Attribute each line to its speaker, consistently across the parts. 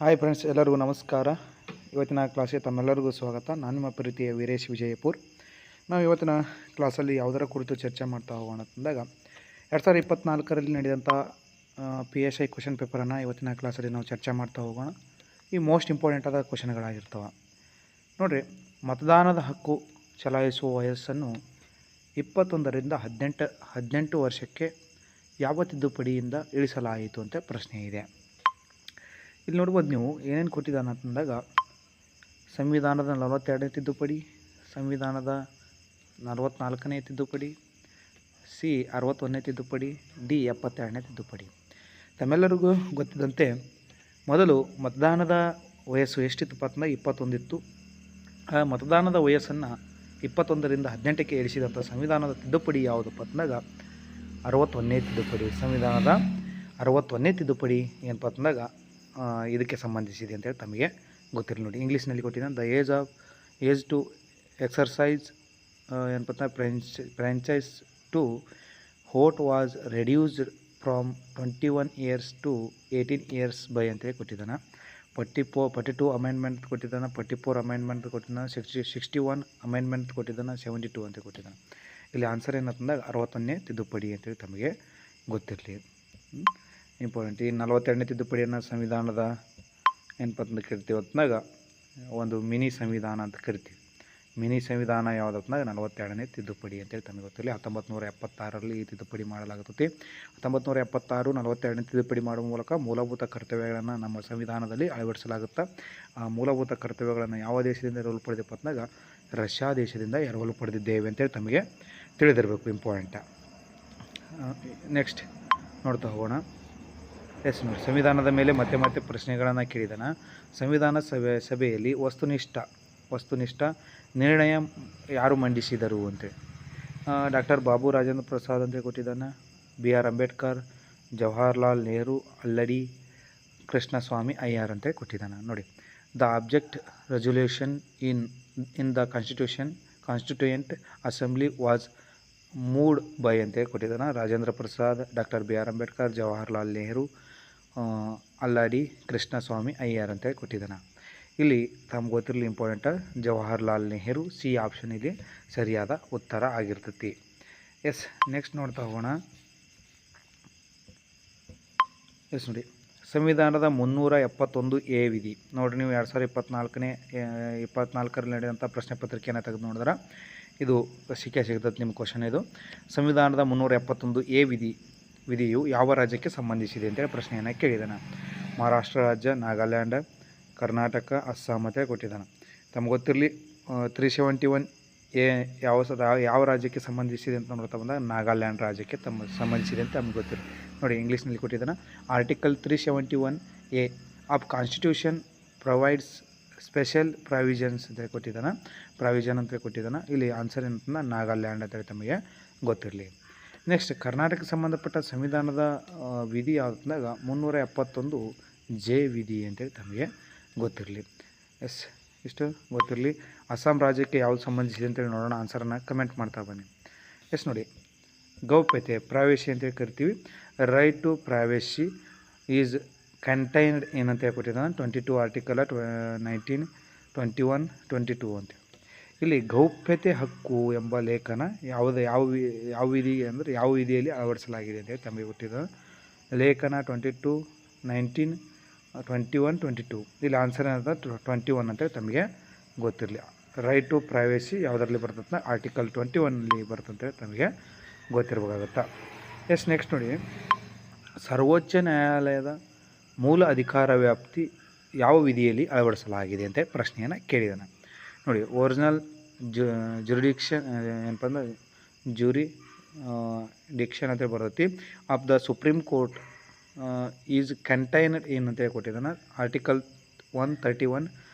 Speaker 1: Hi friends, ಎಲ್ಲರಿಗೂ ನಮಸ್ಕಾರ. ಇವತ್ತಿನ ಕ್ಲಾಸಿಗೆ ತಮ್ಮೆಲ್ಲರಿಗೂ ಸ್ವಾಗತ. ನಾನು ನಿಮ್ಮ ಪ್ರೀತಿಯ ವೀರೇಶ್ ವಿಜಯಪುರ್. ನಾವು ಇವತ್ತಿನ ಕ್ಲಾಸಲ್ಲಿ ಯಾವುದರ ಕುರಿತು ಚರ್ಚೆ ಮಾಡ್ತಾ ಹೋಗೋಣ ಅಂತಂದಾಗ 2024ರಲ್ಲಿ ನಡೆದಂಥ PSI ಕ್ವೆಶನ್ ಪೇಪರನ್ನು ಇವತ್ತಿನ ಕ್ಲಾಸಲ್ಲಿ ನಾವು ಚರ್ಚೆ ಮಾಡ್ತಾ ಹೋಗೋಣ. ಈ ಮೋಸ್ಟ್ ಇಂಪಾರ್ಟೆಂಟ್ ಆದ ಕ್ವೆಶನ್ಗಳಾಗಿರ್ತವೆ. ನೋಡಿರಿ, ಮತದಾನದ ಹಕ್ಕು ಚಲಾಯಿಸುವ ವಯಸ್ಸನ್ನು 21ರಿಂದ 18 ವರ್ಷಕ್ಕೆ ಯಾವ ತಿದ್ದುಪಡಿಯಿಂದ ಇಳಿಸಲಾಯಿತು ಅಂತ ಪ್ರಶ್ನೆ ಇದೆ. ಇಲ್ಲಿ ನೋಡ್ಬೋದು ನೀವು ಏನೇನು ಕೊಟ್ಟಿದ್ದಾನೆ ಅಂತಂದಾಗ ಸಂವಿಧಾನದ 42ನೇ ತಿದ್ದುಪಡಿ, ಸಂವಿಧಾನದ 44ನೇ ತಿದ್ದುಪಡಿ, C 61ನೇ ತಿದ್ದುಪಡಿ, D 72ನೇ ತಿದ್ದುಪಡಿ. ತಮ್ಮೆಲ್ಲರಿಗೂ ಗೊತ್ತಿದ್ದಂತೆ ಮೊದಲು ಮತದಾನದ ವಯಸ್ಸು ಎಷ್ಟಿತ್ತಪ್ಪ ಅಂತಂದಾಗ 21 ಇತ್ತು. ಆ ಮತದಾನದ ವಯಸ್ಸನ್ನು 21ರಿಂದ 18ಕ್ಕೆ ಇಳಿಸಿದಂಥ ಸಂವಿಧಾನದ ತಿದ್ದುಪಡಿ ಯಾವುದಪ್ಪ ಅಂತಂದಾಗ 61ನೇ ತಿದ್ದುಪಡಿ. ಸಂವಿಧಾನದ 61ನೇ ತಿದ್ದುಪಡಿ ಏನಪ್ಪ ಅಂತಂದಾಗ ಇದಕ್ಕೆ ಸಂಬಂಧಿಸಿದೆ ಅಂತೇಳಿ ತಮಗೆ ಗೊತ್ತಿರಲಿ. ನೋಡಿ, ಇಂಗ್ಲೀಷ್ನಲ್ಲಿ ಕೊಟ್ಟಿದ್ದಾನೆ. ದ ಏಜ್ ಟು ಎಕ್ಸರ್ಸೈಸ್ ಏನಪ್ಪ franchise to vote was reduced from 21 years to 18 years by ಅಂತೇಳಿ ಕೊಟ್ಟಿದ್ದಾನೆ. 42 ಅಮೆಂಡ್ಮೆಂಟ್ ಕೊಟ್ಟಿದ್ದಾನೆ, 44 ಅಮೆಂಡ್ಮೆಂಟ್ ಕೊಟ್ಟಿದ್ದಾನೆ, 61 ಅಮೆಂಡ್ಮೆಂಟ್ ಕೊಟ್ಟಿದ್ದಾನೆ, 72 ಅಂತ ಕೊಟ್ಟಿದ್ದಾನೆ. ಇಲ್ಲಿ ಆನ್ಸರ್ ಏನಂತಂದಾಗ 61ನೇ ತಿದ್ದುಪಡಿ ಅಂತೇಳಿ ತಮಗೆ ಗೊತ್ತಿರಲಿ. ಇಂಪಾರ್ಟೆಂಟ್. ಈ 42ನೇ ತಿದ್ದುಪಡಿಯನ್ನು ಸಂವಿಧಾನದ ಏನಪ್ಪ ಅಂತ ಕರಿತೀವಿ ಅಂತಂದಾಗ ಒಂದು ಮಿನಿ ಸಂವಿಧಾನ ಅಂತ ಕರಿತೀವಿ. ಮಿನಿ ಸಂವಿಧಾನ ಯಾವುದಪ್ಪ 42ನೇ ತಿದ್ದುಪಡಿ ಅಂತೇಳಿ ತಮಗೆ ಗೊತ್ತಿರಲಿ. 1976ರಲ್ಲಿ ಈ ತಿದ್ದುಪಡಿ ಮಾಡಲಾಗುತ್ತದೆ. 1976 42ನೇ ತಿದ್ದುಪಡಿ ಮಾಡುವ ಮೂಲಕ ಮೂಲಭೂತ ಕರ್ತವ್ಯಗಳನ್ನು ನಮ್ಮ ಸಂವಿಧಾನದಲ್ಲಿ ಅಳವಡಿಸಲಾಗುತ್ತೆ. ಆ ಮೂಲಭೂತ ಕರ್ತವ್ಯಗಳನ್ನು ಯಾವ ದೇಶದಿಂದ ಎರವಲು ಪಡೆದಪ್ಪ ಅಂತಂದಾಗ ರಷ್ಯಾ ದೇಶದಿಂದ ಎರವಲು ಪಡೆದಿದ್ದೇವೆ ಅಂತೇಳಿ ತಮಗೆ ತಿಳಿದಿರಬೇಕು. ಇಂಪಾರ್ಟೆಂಟ. ನೆಕ್ಸ್ಟ್ ನೋಡ್ತಾ ಹೋಗೋಣ. ನೋಡಿ, ಸಂವಿಧಾನದ ಮೇಲೆ ಮತ್ತೆ ಪ್ರಶ್ನೆಗಳನ್ನು ಕೇಳಿದಾನೆ. ಸಂವಿಧಾನ ಸಭೆಯಲ್ಲಿ ವಸ್ತುನಿಷ್ಠ ನಿರ್ಣಯ ಯಾರು ಮಂಡಿಸಿದರು ಅಂತೇಳಿ ಡಾಕ್ಟರ್ ಬಾಬು ರಾಜೇಂದ್ರ ಪ್ರಸಾದ್ ಅಂತೇಳಿ ಕೊಟ್ಟಿದ್ದಾನೆ. BR ಅಂಬೇಡ್ಕರ್, ಜವಾಹರ್ಲಾಲ್ ನೆಹರು, ಅಲ್ಲಡಿ ಕೃಷ್ಣಸ್ವಾಮಿ ಅಯ್ಯರ್ ಅಂತೇಳಿ ಕೊಟ್ಟಿದ್ದಾನೆ. ನೋಡಿ, the object resolution in the constituent assembly was mood by ಅಂತೇಳಿ ಕೊಟ್ಟಿದ್ದಾನೆ. ರಾಜೇಂದ್ರ ಪ್ರಸಾದ್, ಡಾಕ್ಟರ್ BR ಅಂಬೇಡ್ಕರ್, ಜವಾಹರ್ಲಾಲ್ ನೆಹರು, ಅಲ್ಲಾಡಿ ಕೃಷ್ಣಸ್ವಾಮಿ ಅಯ್ಯರ್ ಅಂತೇಳಿ ಕೊಟ್ಟಿದ್ದಾನೆ. ಇಲ್ಲಿ ತಮ್ಗೆ ಗೊತ್ತಿರಲಿ important, Jawaharlal Nehru. C option ಇಲ್ಲಿ ಸರಿಯಾದ ಉತ್ತರ ಆಗಿರ್ತೈತಿ. ಎಸ್, ನೆಕ್ಸ್ಟ್ ನೋಡ್ತಾ ಹೋಗೋಣ. ಎಸ್ ನೋಡಿ, ಸಂವಿಧಾನದ 371A ವಿಧಿ. ನೋಡಿರಿ, ನೀವು 2024ರಲ್ಲಿ ನಡೆದಂಥ ಪ್ರಶ್ನೆ ಪತ್ರಿಕೆಯನ್ನು ತೆಗೆದು ನೋಡಿದ್ರೆ ಇದು ಸಿಗ್ತದೆ ನಿಮ್ಮ ಕ್ವಶನ್. ಇದು ಸಂವಿಧಾನದ 371A ವಿಧಿಯು ಯಾವ ರಾಜ್ಯಕ್ಕೆ ಸಂಬಂಧಿಸಿದೆ ಅಂತೇಳಿ ಪ್ರಶ್ನೆಯನ್ನು ಕೇಳಿದ್ದಾನೆ. ಮಹಾರಾಷ್ಟ್ರ ರಾಜ್ಯ, ನಾಗಾಲ್ಯಾಂಡ್, ಕರ್ನಾಟಕ, ಅಸ್ಸಾಂ ಅಂತೇಳಿ ಕೊಟ್ಟಿದ್ದಾನೆ. ತಮ್ಗೆ ಗೊತ್ತಿರಲಿ 371A ಯಾವ ರಾಜ್ಯಕ್ಕೆ ಸಂಬಂಧಿಸಿದೆ ಅಂತ ನೋಡ್ತಾ ಬಂದಾಗ ನಾಗಾಲ್ಯಾಂಡ್ ರಾಜ್ಯಕ್ಕೆ ಸಂಬಂಧಿಸಿದೆ ಅಂತ ನಮ್ಗೆ ಗೊತ್ತಿರಲಿ. ನೋಡಿ, ಇಂಗ್ಲೀಷ್ನಲ್ಲಿ ಕೊಟ್ಟಿದ್ದಾನೆ. Article 371A of constitution provides special provision ಅಂತೇಳಿ ಕೊಟ್ಟಿದ್ದಾನೆ. ಇಲ್ಲಿ ಆನ್ಸರ್ ಏನಂತಂದ್ರೆ ನಾಗಾಲ್ಯಾಂಡ್ ಅಂತೇಳಿ ತಮಗೆ ಗೊತ್ತಿರಲಿ. ನೆಕ್ಸ್ಟ್, ಕರ್ನಾಟಕಕ್ಕೆ ಸಂಬಂಧಪಟ್ಟ ಸಂವಿಧಾನದ ವಿಧಿ ಯಾವುದಂದಾಗ 371J ವಿಧಿ ಅಂತೇಳಿ ತಮಗೆ ಗೊತ್ತಿರಲಿ. ಎಸ್, ಇಷ್ಟು ಗೊತ್ತಿರಲಿ. ಅಸ್ಸಾಂ ರಾಜ್ಯಕ್ಕೆ ಯಾವುದು ಸಂಬಂಧಿಸಿದೆ ಅಂತೇಳಿ ನೋಡೋಣ. ಆನ್ಸರನ್ನು ಕಮೆಂಟ್ ಮಾಡ್ತಾ ಬನ್ನಿ. ಎಸ್ ನೋಡಿ, ಗೌಪ್ಯತೆ, ಪ್ರೈವೇಸಿ ಅಂತೇಳಿ ಕರಿತೀವಿ. Right to privacy is contained ಏನಂತ ಕೊಟ್ಟಿದ್ದಾನೆ 22 ಆರ್ಟಿಕಲ್ 19, 21, 22 ಅಂತೇಳಿ. ಇಲ್ಲಿ ಗೌಪ್ಯತೆ ಹಕ್ಕು ಎಂಬ ಲೇಖನ ಯಾವ ವಿಧಿ ಅಂದರೆ ಯಾವ ವಿಧಿಯಲ್ಲಿ ಅಳವಡಿಸಲಾಗಿದೆ ಅಂತೇಳಿ ತಮಗೆ ಗೊತ್ತಿದ್ದಾನೆ. ಲೇಖನ 22, 19, 21, 22. ಇಲ್ಲಿ ಆನ್ಸರ್ ಏನಂತ 21 ಅಂತೇಳಿ ತಮಗೆ ಗೊತ್ತಿರಲಿ. ರೈಟ್ ಟು ಪ್ರೈವೇಸಿ ಯಾವುದರಲ್ಲಿ ಬರ್ತದೆ ಆರ್ಟಿಕಲ್ 21ನಲ್ಲಿ ಬರ್ತಂತೇಳಿ ತಮಗೆ ಗೊತ್ತಿರಬೇಕಾಗತ್ತಾ. ಎಸ್, ನೆಕ್ಸ್ಟ್ ನೋಡಿ, ಸರ್ವೋಚ್ಚ ನ್ಯಾಯಾಲಯದ ಮೂಲ ಅಧಿಕಾರ ವ್ಯಾಪ್ತಿ ಯಾವ ವಿಧಿಯಲ್ಲಿ ಅಳವಡಿಸಲಾಗಿದೆ ಅಂತ ಪ್ರಶ್ನೆಯನ್ನು ಕೇಳಿದ್ದಾನೆ. ನೋಡಿ, ಒರಿಜಿನಲ್ ಜುರಿಡಿಕ್ಷನ್ ಏನಪ್ಪ ಅಂದ್ರೆ ಡಿಕ್ಷನ್ ಅಂತೇಳಿ ಬರ್ತೈತಿ of the supreme court is contained ಏನಂತೇಳಿ ಕೊಟ್ಟಿದ್ದಾನೆ. Article 131,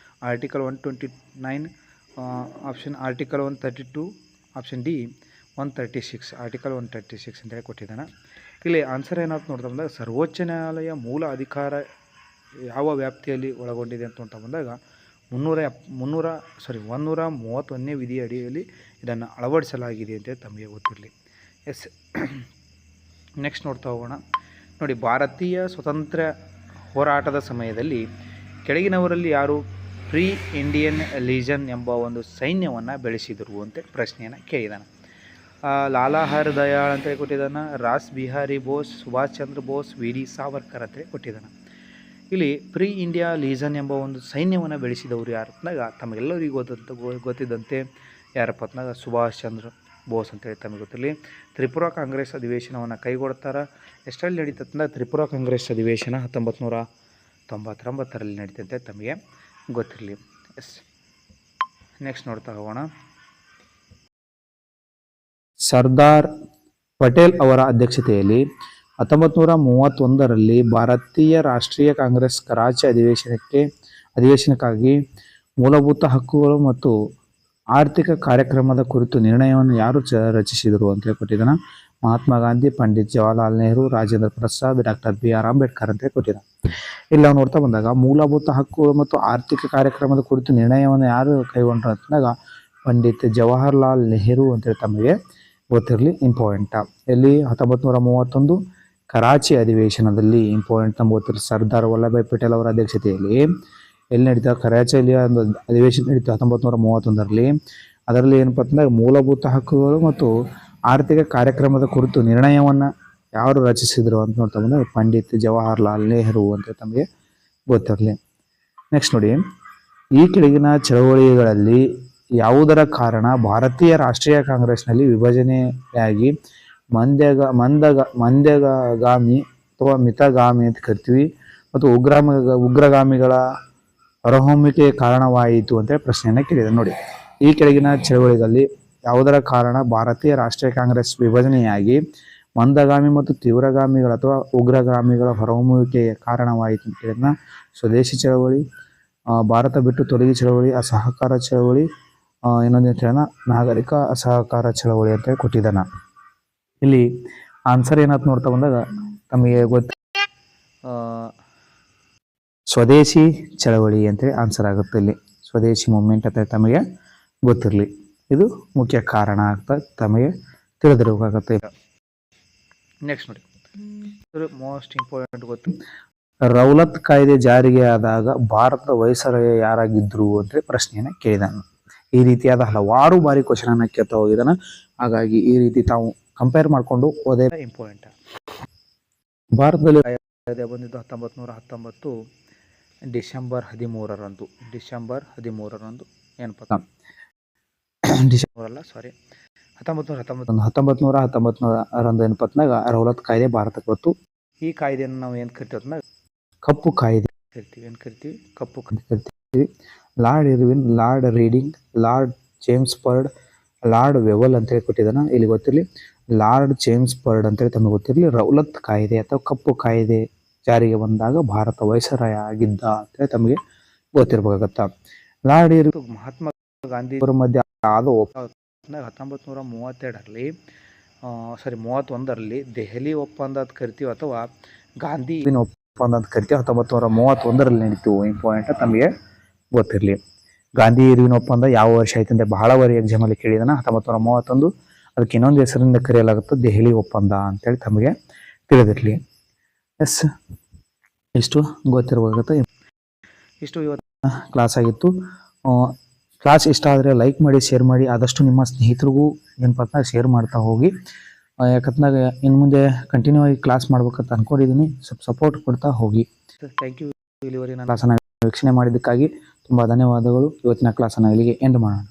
Speaker 1: article 129, article 132, option D 136, article 136 ಅಂತೇಳಿ ಕೊಟ್ಟಿದ್ದಾನೆ. ಇಲ್ಲಿ ಆನ್ಸರ್ ಏನಾಯ್ತು ನೋಡ್ತಾ ಬಂದಾಗ ಸರ್ವೋಚ್ಚ ನ್ಯಾಯಾಲಯ ಮೂಲ ಅಧಿಕಾರ ಯಾವ ವ್ಯಾಪ್ತಿಯಲ್ಲಿ ಒಳಗೊಂಡಿದೆ ಅಂತ ನೋಡ್ತಾ ಬಂದಾಗ 131ನೇ ವಿಧಿ ಅಡಿಯಲ್ಲಿ ಇದನ್ನು ಅಳವಡಿಸಲಾಗಿದೆ ಅಂತೇಳಿ ತಮಗೆ ಗೊತ್ತಿರಲಿ. ಎಸ್, ನೆಕ್ಸ್ಟ್ ನೋಡ್ತಾ ಹೋಗೋಣ. ನೋಡಿ, ಭಾರತೀಯ ಸ್ವತಂತ್ರ ಹೋರಾಟದ ಸಮಯದಲ್ಲಿ ಕೆಳಗಿನವರಲ್ಲಿ ಯಾರು ಪ್ರೀ ಇಂಡಿಯನ್ ಲೀಜನ್ ಎಂಬ ಒಂದು ಸೈನ್ಯವನ್ನು ಬೆಳೆಸಿದರು ಅಂತ ಪ್ರಶ್ನೆಯನ್ನು ಕೇಳಿದಾನೆ. ಲಾಲಾ ದಯಾಳ್ ಅಂತೇಳಿ ಕೊಟ್ಟಿದ್ದಾನೆ, ರಾಸ್ ಬಿಹಾರಿ ಬೋಸ್, ಸುಭಾಷ್ ಚಂದ್ರ ಬೋಸ್, ವಿ ಡಿ ಸಾವರ್ಕರ್ ಅಂತೇಳಿ ಕೊಟ್ಟಿದ್ದಾನೆ. ಇಲ್ಲಿ ಪ್ರೀ ಇಂಡಿಯಾ ಲೀಜನ್ ಎಂಬ ಒಂದು ಸೈನ್ಯವನ್ನು ಬೆಳೆಸಿದವರು ಯಾರತ್ನಾಗ ತಮಗೆಲ್ಲರಿಗೂ ಗೊತ್ತಿದ್ದಂತೆ ಯಾರಪ್ಪ ಅತ್ನಾಗ ಸುಭಾಷ್ ಚಂದ್ರ ಬೋಸ್ ಅಂತೇಳಿ ತಮಗೆ ಗೊತ್ತಿರಲಿ. ತ್ರಿಪುರಾ ಕಾಂಗ್ರೆಸ್ ಅಧಿವೇಶನವನ್ನು ಕೈಗೊಳ್ತಾರೆ. ಎಷ್ಟರಲ್ಲಿ ನಡೀತಂದ್ರೆ ತ್ರಿಪುರಾ ಕಾಂಗ್ರೆಸ್ ಅಧಿವೇಶನ 1999ರಲ್ಲಿ ನಡೀತಂತೆ ತಮಗೆ ಗೊತ್ತಿರಲಿ. ಎಸ್, ನೆಕ್ಸ್ಟ್ ನೋಡ್ತಾ ಹೋಗೋಣ. ಸರ್ದಾರ್ ಪಟೇಲ್ ಅವರ ಅಧ್ಯಕ್ಷತೆಯಲ್ಲಿ 1931ರಲ್ಲಿ ಭಾರತೀಯ ರಾಷ್ಟ್ರೀಯ ಕಾಂಗ್ರೆಸ್ ಕರಾಚಿ ಅಧಿವೇಶನಕ್ಕಾಗಿ ಮೂಲಭೂತ ಹಕ್ಕುಗಳು ಮತ್ತು ಆರ್ಥಿಕ ಕಾರ್ಯಕ್ರಮದ ಕುರಿತು ನಿರ್ಣಯವನ್ನು ಯಾರು ರಚಿಸಿದರು ಅಂತ ಕೊಟ್ಟಿದ್ದಾನೆ. ಮಹಾತ್ಮ ಗಾಂಧಿ, ಪಂಡಿತ್ ಜವಾಹರ್ಲಾಲ್ ನೆಹರು, ರಾಜೇಂದ್ರ ಪ್ರಸಾದ್, ಡಾಕ್ಟರ್ BR ಅಂಬೇಡ್ಕರ್ ಅಂತ ಕೊಟ್ಟಿದ್ದಾನೆ. ಇಲ್ಲ ನೋಡ್ತಾ ಬಂದಾಗ ಮೂಲಭೂತ ಹಕ್ಕುಗಳು ಮತ್ತು ಆರ್ಥಿಕ ಕಾರ್ಯಕ್ರಮದ ಕುರಿತು ನಿರ್ಣಯವನ್ನು ಯಾರು ಕೈಗೊಂಡ್ರು ಅಂತಂದಾಗ ಪಂಡಿತ್ ಜವಾಹರ್ಲಾಲ್ ನೆಹರು ಅಂತೇಳಿ ತಮಗೆ ಗೊತ್ತಿರಲಿ. ಇಂಪಾರ್ಟೆಂಟ್ ಎಲ್ಲಿ 1931 ಕರಾಚಿ ಅಧಿವೇಶನದಲ್ಲಿ ಇಂಪಾರ್ಟೆಂಟ್ ನಮ್ಗೆ ಗೊತ್ತಿರಲಿ. ಸರ್ದಾರ್ ವಲ್ಲಭಾಯ್ ಪಟೇಲ್ ಅವರ ಅಧ್ಯಕ್ಷತೆಯಲ್ಲಿ ಎಲ್ಲಿ ನಡೀತಾ ಕರಾಚಿಯಲ್ಲಿ ಒಂದು ಅಧಿವೇಶನ ನಡೀತು 1931ರಲ್ಲಿ. ಅದರಲ್ಲಿ ಏನಪ್ಪ ಅಂತಂದಾಗ ಮೂಲಭೂತ ಹಕ್ಕುಗಳು ಮತ್ತು ಆರ್ಥಿಕ ಕಾರ್ಯಕ್ರಮದ ಕುರಿತು ನಿರ್ಣಯವನ್ನು ಯಾರು ರಚಿಸಿದ್ರು ಅಂತ ನೋಡ್ತಾ ಬಂದಾಗ ಪಂಡಿತ್ ಜವಾಹರ್ಲಾಲ್ ನೆಹರು ಅಂತ ತಮಗೆ ಗೊತ್ತಿರಲಿ. ನೆಕ್ಸ್ಟ್ ನೋಡಿ, ಈ ಕೆಳಗಿನ ಚಳವಳಿಗಳಲ್ಲಿ ಯಾವುದರ ಕಾರಣ ಭಾರತೀಯ ರಾಷ್ಟ್ರೀಯ ಕಾಂಗ್ರೆಸ್ನಲ್ಲಿ ವಿಭಜನೆಯಾಗಿ ಮಂದಗಾಮಿ ಅಥವಾ ಮಿತಗಾಮಿ ಅಂತ ಕರಿತೀವಿ ಮತ್ತು ಉಗ್ರಗಾಮಿಗಳ ಹೊರಹೊಮ್ಮಿಕೆಗೆ ಕಾರಣವಾಯಿತು ಅಂತ ಪ್ರಶ್ನೆಯನ್ನು ಕೇಳಿದೆ. ನೋಡಿ, ಈ ಕೆಳಗಿನ ಚಳವಳಿಗಳಲ್ಲಿ ಯಾವುದರ ಕಾರಣ ಭಾರತೀಯ ರಾಷ್ಟ್ರೀಯ ಕಾಂಗ್ರೆಸ್ ವಿಭಜನೆಯಾಗಿ ಮಂದಗಾಮಿ ಮತ್ತು ತೀವ್ರಗಾಮಿಗಳ ಅಥವಾ ಉಗ್ರಗಾಮಿಗಳ ಹೊರಹೊಮ್ಮುವಿಕೆಗೆ ಕಾರಣವಾಯಿತು ಅಂತ ಹೇಳಿದ್ನ ಸ್ವದೇಶಿ ಚಳವಳಿ, ಭಾರತ ಬಿಟ್ಟು ತೊಲಗಿ ಚಳವಳಿ, ಅಸಹಕಾರ ಚಳವಳಿ, ಇನ್ನೊಂದು ಅಂತ ಹೇಳಿದ ನಾಗರಿಕ ಅಸಹಕಾರ ಚಳವಳಿ ಅಂತ ಕೊಟ್ಟಿದ್ದಾನ. ಇಲ್ಲಿ ಆನ್ಸರ್ ಏನಾಯ್ತು ನೋಡ್ತಾ ಬಂದಾಗ ತಮಗೆ ಸ್ವದೇಶಿ ಚಳವಳಿ ಅಂತೇಳಿ ಆನ್ಸರ್ ಆಗುತ್ತೆ. ಇಲ್ಲಿ ಸ್ವದೇಶಿ ಮೂವ್ಮೆಂಟ್ ಅಂತ ತಮಗೆ ಗೊತ್ತಿರಲಿ. ಇದು ಮುಖ್ಯ ಕಾರಣ ಆಗ್ತಾ ತಮಗೆ ತಿಳಿದಿರಬೇಕಾಗತ್ತೆ. ನೆಕ್ಸ್ಟ್ ನೋಡಿ, ಮೋಸ್ಟ್ ಇಂಪಾರ್ಟೆಂಟ್ ಗೊತ್ತು, ರೌಲತ್ ಕಾಯ್ದೆ ಜಾರಿಗೆ ಆದಾಗ ಭಾರತದ ವೈಸರಾಯ ಯಾರಾಗಿದ್ರು ಅಂತ ಪ್ರಶ್ನೆಯನ್ನು ಕೇಳಿದಾನ. ಈ ರೀತಿಯಾದ ಹಲವಾರು ಬಾರಿ ಕ್ವಶನ್ ಅನ್ನ ಕೇಳ್ತಾ ಹೋಗಿದಾನ. ಹಾಗಾಗಿ ಈ ರೀತಿ ತಾವು ಕಂಪೇರ್ ಮಾಡಿಕೊಂಡು ಓದೇ ಇಂಪಾರ್ಟೆಂಟ್. ಭಾರತದಲ್ಲಿ ಕಾಯ್ದೆ ಬಂದಿದ್ದು 1919 ಡಿಸೆಂಬರ್ 13ರಂದು. ಏನಪ್ಪ ಡಿಸೆಂಬರ್ ಅಲ್ಲ, ಸಾರಿ 1919ರಂದು ಏನಪ್ಪತ್ನಾಗ ರೌಲತ್ ಕಾಯ್ದೆ ಭಾರತಕ್ಕೆ ಬಂತು. ಈ ಕಾಯ್ದೆಯನ್ನು ನಾವು ಏನು ಕರಿತೀವಿ, ಕಪ್ಪು ಕಾಯ್ದೆ ಕರಿತೀವಿ. ಏನು ಕರಿತೀವಿ? ಕಪ್ಪು ಕಾಯ್ದೆ ಕರಿತೀವಿ. Lord Irwin, Lord Reading, Lord Chelmsford, Lord Wavell ಅಂತೇಳಿ ಕೊಟ್ಟಿದ್ದಾನ. ಇಲ್ಲಿ ಗೊತ್ತಿರಲಿ ಲಾರ್ಡ್ ಚೇಮ್ಸ್ಫರ್ಡ್ ಅಂತೇಳಿ ತಮಗೆ ಗೊತ್ತಿರಲಿ. ರೌಲತ್ ಕಾಯ್ದೆ ಅಥವಾ ಕಪ್ಪು ಕಾಯ್ದೆ ಜಾರಿಗೆ ಬಂದಾಗ ಭಾರತ ವೈಸರಾಯ ಆಗಿದ್ದ ಅಂತೇಳಿ ತಮಗೆ ಗೊತ್ತಿರಬೇಕಾಗತ್ತ. ಲಾರ್ಡ್ ಇರ್ವಿನ್ ಮಹಾತ್ಮ ಗಾಂಧಿ ಅವರ ಮಧ್ಯೆ ಆದ 1931ರಲ್ಲಿ ದೆಹಲಿ ಒಪ್ಪಂದ ಅಂತ ಕರಿತೀವಿ ಅಥವಾ ಗಾಂಧಿ ಒಪ್ಪಂದ ಅಂತ ಕರಿತೀವಿ. 1931ರಲ್ಲಿ ನಡೀತು. ಇಂಪಾರ್ಟೆಂಟ್ ತಮಗೆ ಗೊತ್ತಿರಲಿ. ಗಾಂಧಿ ಇರ್ವಿನ್ ಒಪ್ಪಂದ ಯಾವ ವರ್ಷ ಆಯ್ತು ಅಂದ್ರೆ ಬಹಳ ಬಾರಿ ಎಕ್ಸಾಮ್ ಅಲ್ಲಿ ಕೇಳಿದಾನ. 1931. ಅದಕ್ಕೆ ಇನ್ನೊಂದು ಹೆಸರಿಂದ ಕರೆಯಲಾಗುತ್ತೆ ದೆಹಲಿ ಒಪ್ಪಂದ ಅಂತೇಳಿ ತಮಗೆ ತಿಳಿದಿರಲಿ. ಎಸ್, ಇಷ್ಟು ಗೊತ್ತಿರಬೇಕಾಗುತ್ತೆ. ಇಷ್ಟು ಇವತ್ತು ಕ್ಲಾಸ್ ಆಗಿತ್ತು. ಕ್ಲಾಸ್ ಇಷ್ಟ ಆದರೆ ಲೈಕ್ ಮಾಡಿ, ಶೇರ್ ಮಾಡಿ, ಆದಷ್ಟು ನಿಮ್ಮ ಸ್ನೇಹಿತರಿಗೂ ಏನಪ್ಪ ಶೇರ್ ಮಾಡ್ತಾ ಹೋಗಿ. ಯಾಕಂದಾಗ ಇನ್ನು ಮುಂದೆ ಕಂಟಿನ್ಯೂ ಆಗಿ ಕ್ಲಾಸ್ ಮಾಡ್ಬೇಕಂತ ಅನ್ಕೊಂಡಿದ್ದೀನಿ. ಸ್ವಲ್ಪ ಸಪೋರ್ಟ್ ಕೊಡ್ತಾ ಹೋಗಿ. Thank you. ಇಲ್ಲಿವರೆಗೆ ನಾನು ಕ್ಲಾಸನ್ನು ವೀಕ್ಷಣೆ ಮಾಡಿದ್ದಕ್ಕಾಗಿ ತುಂಬ ಧನ್ಯವಾದಗಳು. ಇವತ್ತಿನ ಕ್ಲಾಸನ್ನು ಇಲ್ಲಿಗೆ ಎಂಡ್ ಮಾಡೋಣ.